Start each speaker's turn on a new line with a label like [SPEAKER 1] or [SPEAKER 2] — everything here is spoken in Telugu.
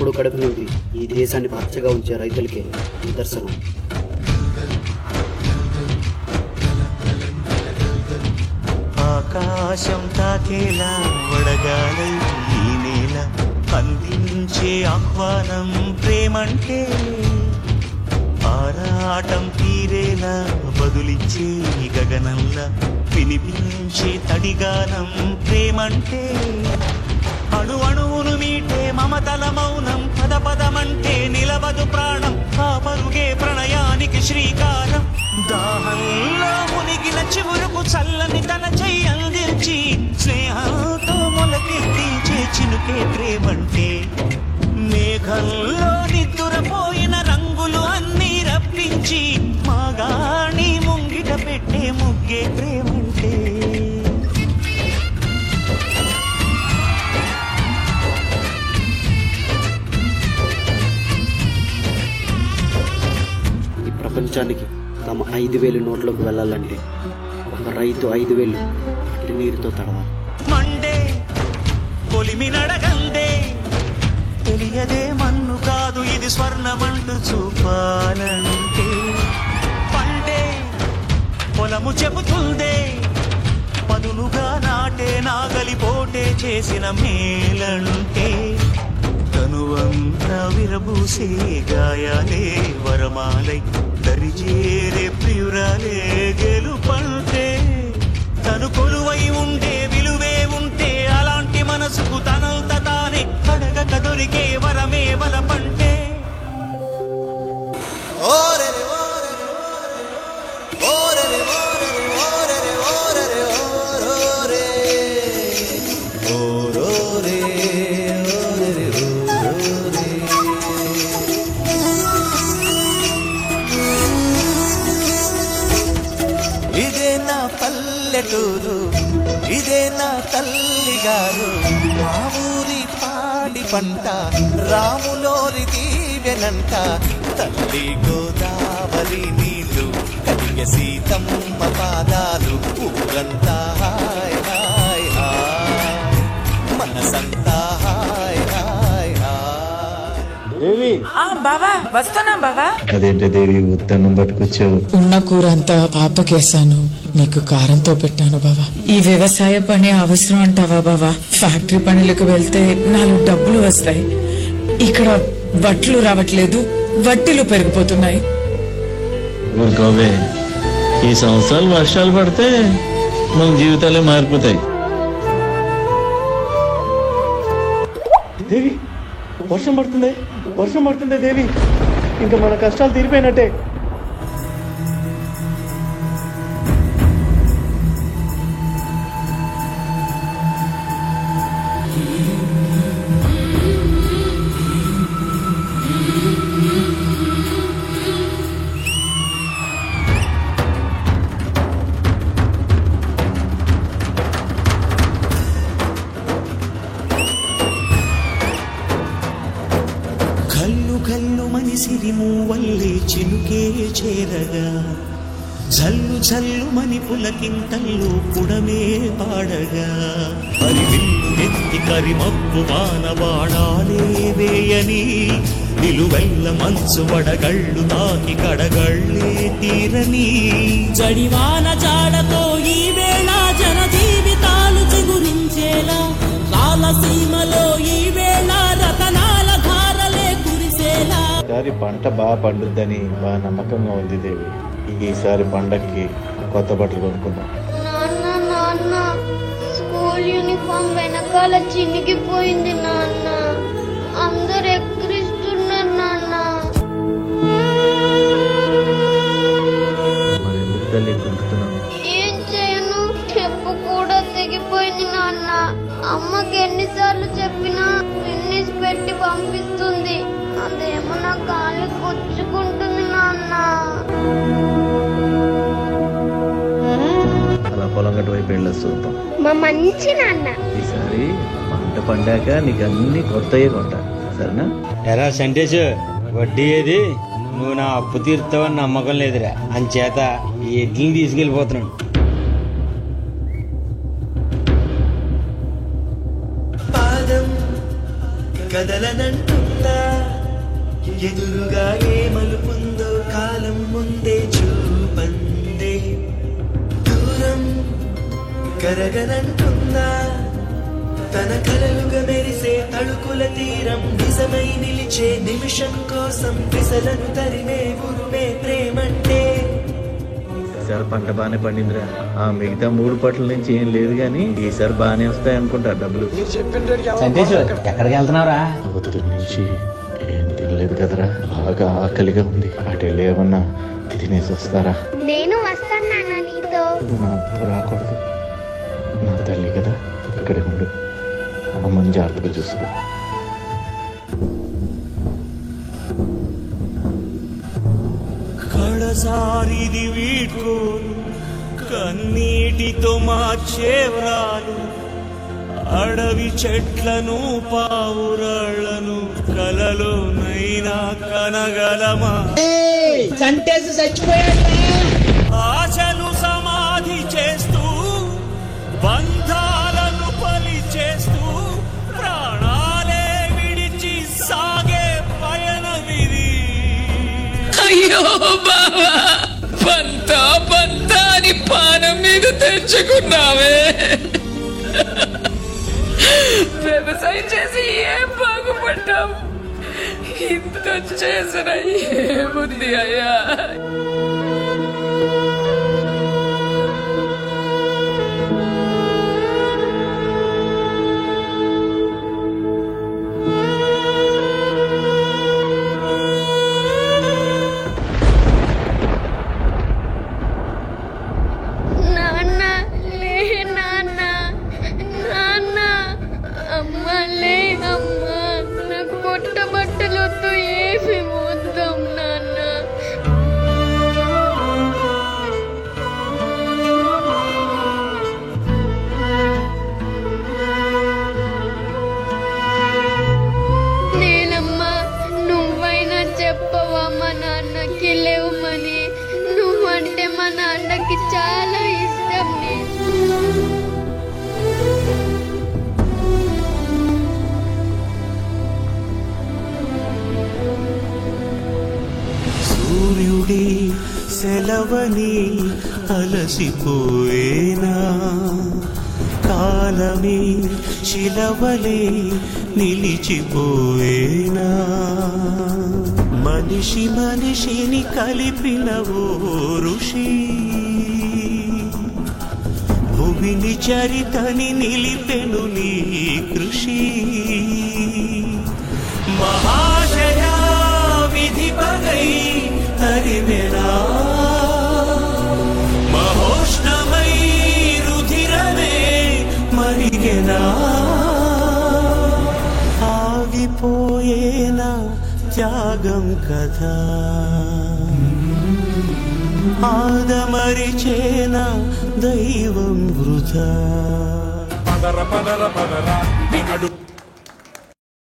[SPEAKER 1] ఎప్పుడు కడుపు నుండి ఈ దేశాన్ని పచ్చగా ఉంచే రైతులకే నిదర్శనం.
[SPEAKER 2] ఆకాశం తాకేలా వడగాలై ఈ నేల అందించే ఆహ్వానం ప్రేమంటే, ఆరాటం తీరేలా బదులిచ్చే గగనంలా వినిపించే తడిగానం ప్రేమంటే, అణు అణువును మీటే మమతల మౌనం పద పదమంటే నిలవదు ప్రాణం, ఆ పరుగే ప్రణయానికి శ్రీకారం. దాహంలో మునిగిన చివురుకు చల్లని తన చెయ్యి అందించి స్నేహంతో మొలకెత్తించే చినుకే ప్రేమంటే, మేఘంలో నిద్దురపోయిన రంగులు అన్నీ రప్పించి మాగాణి ముంగిట పెట్టే ముగ్గే ప్రేమంటే.
[SPEAKER 1] ఈ ప్రపంచానికి తమ 5,000 నోట్లోకి వెళ్ళాలంటే ఒక రైతు 5,000 మట్టి నీరుతో తడవాలి.
[SPEAKER 2] మండే కొలిమి నడగందే తెలియదే మన్ను కాదు ఇది స్వర్ణమంటూ చూపాలంటే, పండే పొలము చెబుతుందే పదునుగా నాటే నాగలి పోటే చేసిన మేలంటే, తనువంతా విరబూసే గాయాలే వరమాలై దరిజేరే ప్రియురాలే గెలుపంటే, తను కొలువై ఉండే విలువే ఉంటే అలాంటి మనసుకు తనంత తానే అడగక దొరికే వరమే వలపంటే. ఇదే నా పల్లెటూరు, ఇదే నా తల్లిగారు, మా ఊరి పాడి పంట రాములోరి దీవెనంట, తల్లి గోదావరి నీళ్ళు కలిగే సీతమ్మ పాదాలు, ఊరంతా హాయ్ హాయ్ హాయ్ మనసంతా హాయ్ హాయ్ హాయ్.
[SPEAKER 3] దేవి
[SPEAKER 4] బావా వస్తున్నా బావా.
[SPEAKER 3] అదేంటి దేవి ఉత్తన్నం పట్టుకొచ్చావు?
[SPEAKER 4] ఉన్న కూర అంతా పాపకేసాను, నీకు కారంతో పెట్టాను బావా. ఈ వ్యవసాయ పని అవసరం అంటావా బావా? ఫ్యాక్టరీ పనులకు వెళ్తే 4 డబ్బులు వస్తాయి, ఇక్కడ బట్టలు రావట్లేదు, వడ్డీలు పెరిగిపోతున్నాయి.
[SPEAKER 3] ఊరుకోవే, ఈ సంవత్సరాలు వర్షాలు పడితే మన జీవితాలే మారిపోతాయి. దేవి వర్షం పడుతుంది దేవి, ఇంకా మన కష్టాలు తీరిపోయినట్టే.
[SPEAKER 2] కల్లు కల్లు మనిసిరి మూవల్లే చినుకే చేరగా, జల్లు జల్లు మని పులకింతల్లో పుడమే పాడగా, పరివిల్లు నెత్తి కరిమప్పు వానవాడాలే వేయని, నిలువెల్ల మంచు వడగళ్ళు తాకి కడగళ్ళే తీరని,
[SPEAKER 5] జడివాన జాడతో ఈ వేళ జన జీవితాలు చిగురించేలా, రాలసీమలో ఈ వేళ రతనాల ధారలే కురిసేలా.
[SPEAKER 3] ఈసారి పంట బాగా పండుద్దని బాగా నమ్మకంగా ఉంది దేవి. ఈసారి పండక్కి కొత్త బట్టలు కొనుక్కుందాం.
[SPEAKER 6] నాన్న స్కూల్ యూనిఫామ్ వెనకాల చినిగిపోయింది నాన్న, అందరు ఎక్కిరిస్తున్నారు నాన్న.
[SPEAKER 3] మరి ఎందుకు తల్లి కొంటున్నాను?
[SPEAKER 6] ఏం చేయను, చెప్పు కూడా తెగిపోయింది నాన్న. అమ్మకి ఎన్నిసార్లు చెప్పినా ఫిన్నిస్ పెట్టి పంపిస్తుంది, అదేమో నా కాళ్ళు గుచ్చుకుంటుంది నాన్న.
[SPEAKER 3] అలా పొలం గట్టు వైపు వెళ్ళొచ్చు చూద్దాం.
[SPEAKER 6] మా మంచి నాన్న.
[SPEAKER 3] ఈసారి పంట పండాక నీకు అన్ని కొత్తయే కొంటా, సరేనా?
[SPEAKER 7] ఎరా సంటేష్, వడ్డీ ఏది? నువ్వు నా అప్పు తీరుతావని నమ్మకం లేదురా, అంచేత ఈ ఎడ్లని తీసుకెళ్ళిపోతున్నాను.
[SPEAKER 2] పాదం కదలనంటుంది ఉందా ఎదురుగా ఏ మలుపుందో కాలం ముందే చూపందే దూరం కరగనంటుందా తన కలలుగా మెరిసే తళుకుల తీరం నిజమై నిలిచే నిమిషం కోసం విసలను తరిమే గురుమే ప్రేమంటే.
[SPEAKER 3] ఈసారి పంట బాగానే పండిందిరా. ఆ మిగతా 3 పట్ల నుంచి ఏం లేదు కానీ ఈసారి బాగానే వస్తాయి అనుకుంటా డబ్బులు.
[SPEAKER 7] ఎక్కడికి వెళ్తున్నావురా?
[SPEAKER 3] అవతల నుంచి ఏం తినలేదు కదరా, బాగా ఆకలిగా ఉంది. అటు వెళ్ళి ఏమన్నా తినేసి వస్తారా?
[SPEAKER 6] నేను వస్తాను నాన్న నీతో.
[SPEAKER 3] నాకు రాకూడదు, నా తల్లి కదా, ఇక్కడే ఉండు. అమ్మని జాగ్రత్తగా చూసుకో.
[SPEAKER 2] కడసారిది వీడ్కోలు కన్నీటితో మార్చేవ్రాలు అడవి చెట్లను పావురాళ్లను కలలోనైనా కనగలమా? ఆశలు సమాధి చేస్తూ బంధాలను బలి చేస్తూ ప్రాణాలే విడిచి సాగే పయనమిది.
[SPEAKER 4] అయ్యో బావా, పంతా అని పానం మీద తెచ్చుకున్నావే. వ్యవసాయం చేసి ఏం బాగుపడ్డాం, ఇంత చేసిన ఏముంది అయ్యా.
[SPEAKER 6] నాకు పొట్ట బట్టలొద్దు, ఏమి వద్దాం నాన్న. నేనమ్మా, నువ్వైనా చెప్పవా మా నాన్నకి లేవమని? నువ్వంటే మా నాన్నకి చాలా ఇష్టం.
[SPEAKER 2] సూర్యుడి సెలవని అలసిపోయేనా, కాలమే శిలవలే నిలిచిపోయేనా, మనిషి మనిషిని కలిపిన ఓ ఋషి భూమిని చరితని నిలిపెను నీ కృషి. మహాశయా విధి పగై తరిమెనా, మహోష్ణమై రుధిరమే మరిగెనా, ఆగిపోయేనా త్యాగం కదా, ఆదమరిచేనా దైవం వృధా.
[SPEAKER 8] పదర పదర పదర